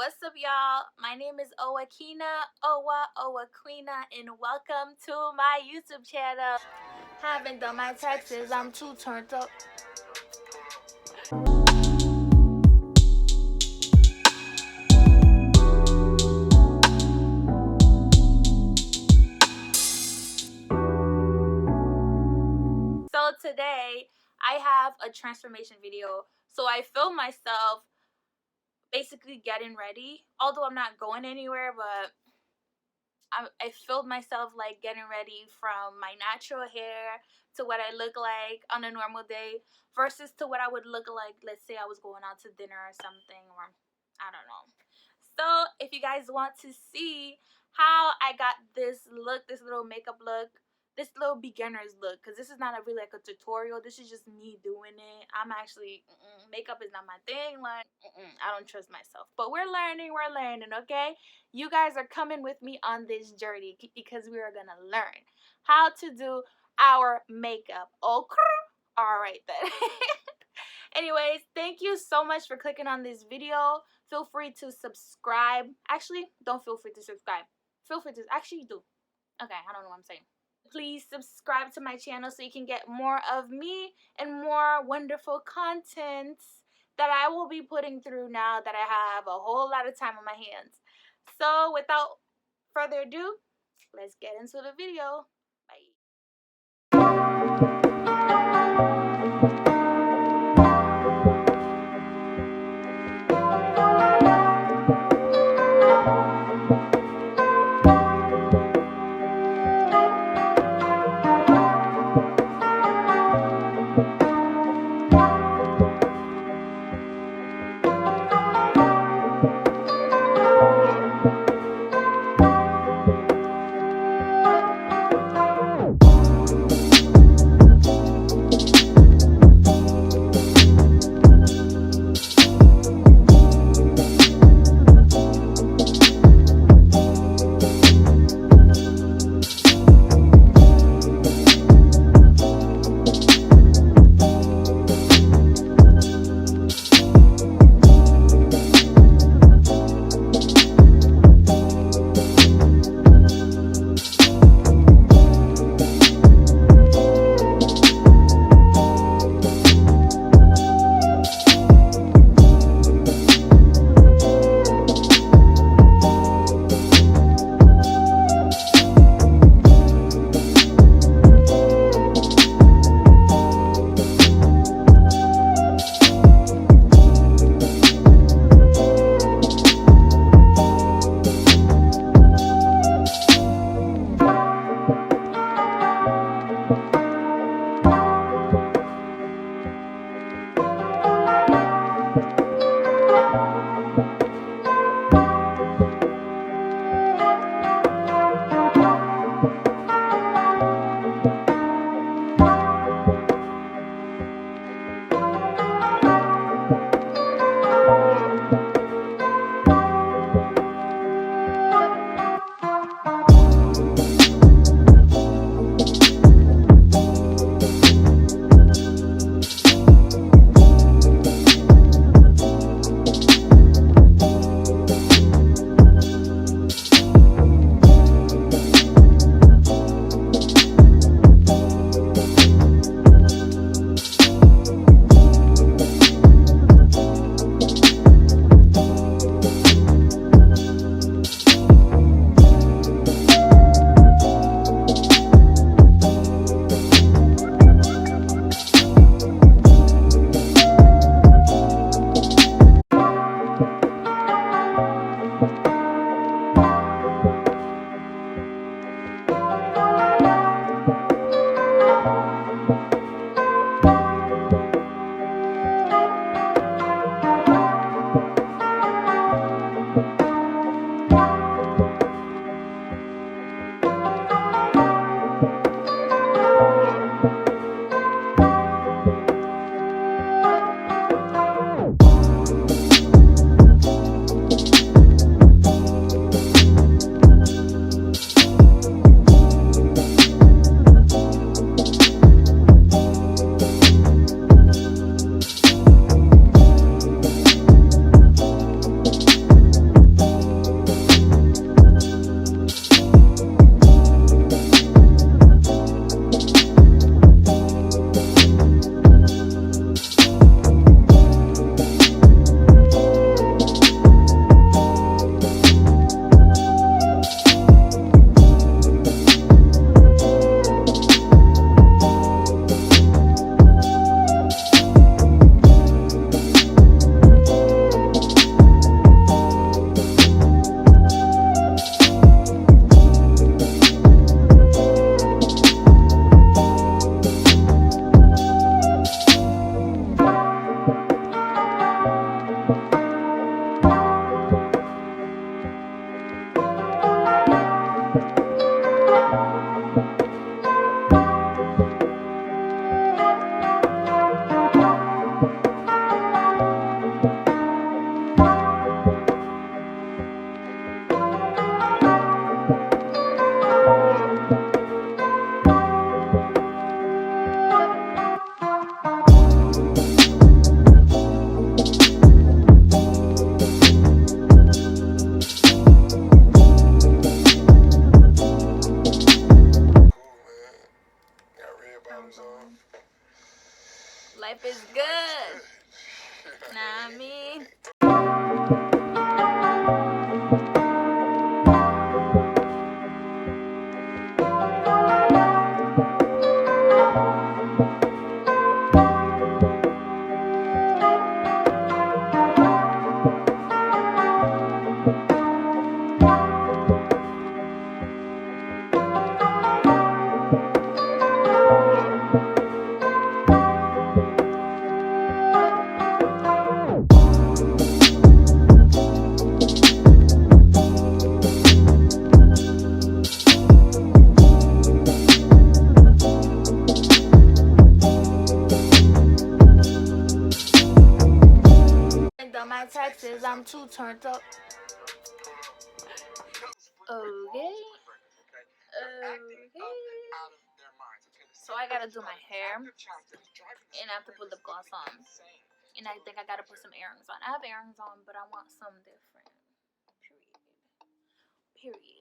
What's up, y'all? My name is Owaqueena, Owaqueena, and welcome to my YouTube channel. Haven't done my taxes, I'm too turned up. So today, I have a transformation video. So I filmed myself basically getting ready, although I'm not going anywhere, but I filmed myself like getting ready from my natural hair to what I look like on a normal day versus to what I would look like, let's say I was going out to dinner or something, or I don't know. So if you guys want to see how I got this look, this little makeup look, this little beginner's look, because this is not a really like a tutorial, this is just me doing it. I'm actually makeup is not my thing, like I don't trust myself, but we're learning, okay? You guys are coming with me on this journey because we are gonna learn how to do our makeup. Okay, all right then. Anyways, thank you so much for clicking on this video. Feel free to subscribe. Actually, don't feel free to subscribe. Feel free to, actually do. Okay, I don't know what I'm saying. Please subscribe to my channel so you can get more of me and more wonderful content that I will be putting through now that I have a whole lot of time on my hands. So without further ado, let's get into the video. Bye. I'm too turned up. Okay. So I gotta do my hair, and I have to put lip gloss on, and I think I gotta put some earrings on. I have earrings on, but I want some different. Period.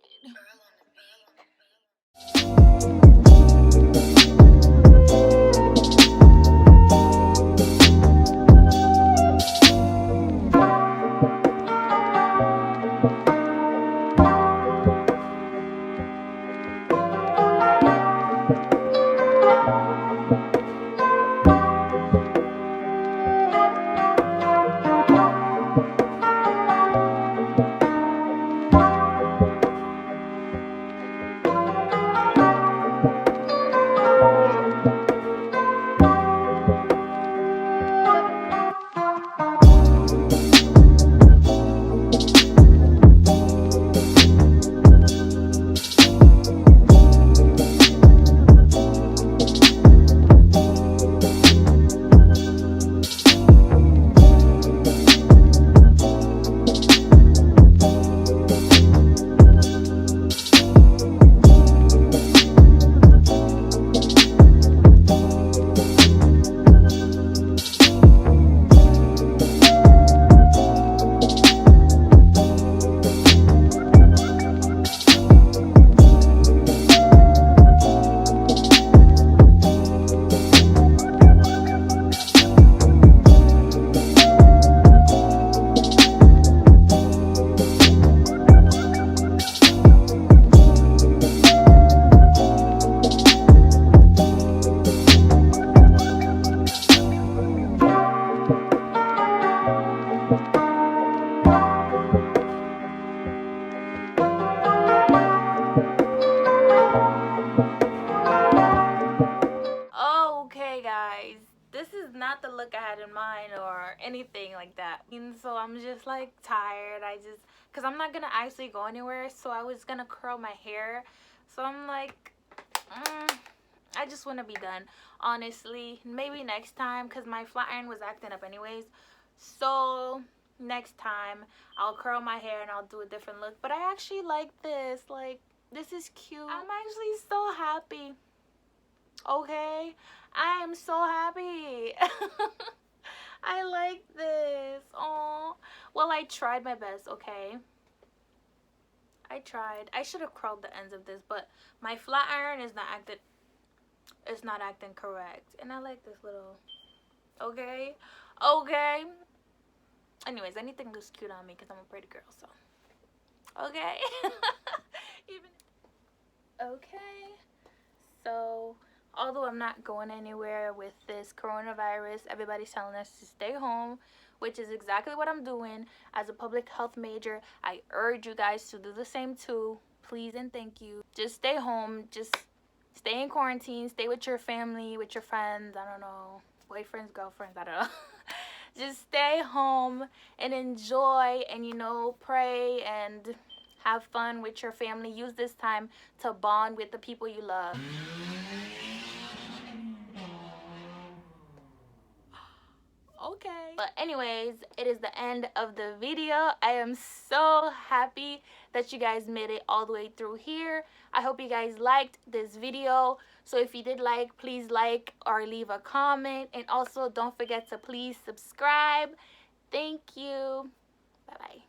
Okay, guys, this is not the look I had in mind or anything like that. And so I'm just like tired. Because I'm not gonna actually go anywhere, so I was gonna curl my hair. So I'm like, I just want to be done, honestly. Maybe next time, because my flat iron was acting up anyways. So next time I'll curl my hair and I'll do a different look. But I actually like this. Like, this is cute. I'm actually so happy. Okay, I am so happy. I like this. Oh, well, I tried my best. Okay, I tried. I should have curled the ends of this, but my flat iron is not acting. It's not acting correct, and I like this little. Okay, okay. Anyways, anything looks cute on me because I'm a pretty girl. So, okay. Even. Okay. So, although I'm not going anywhere with this coronavirus, everybody's telling us to stay home, which is exactly what I'm doing. As a public health major, I urge you guys to do the same too. Please and thank you. Just stay home. Just stay in quarantine. Stay with your family, with your friends. I don't know. Boyfriends, girlfriends, I don't know. Just stay home and enjoy and, pray and have fun with your family. Use this time to bond with the people you love. Okay. But anyways, it is the end of the video. I am so happy that you guys made it all the way through here. I hope you guys liked this video. So if you did like, please like or leave a comment. And also don't forget to please subscribe. Thank you. Bye-bye.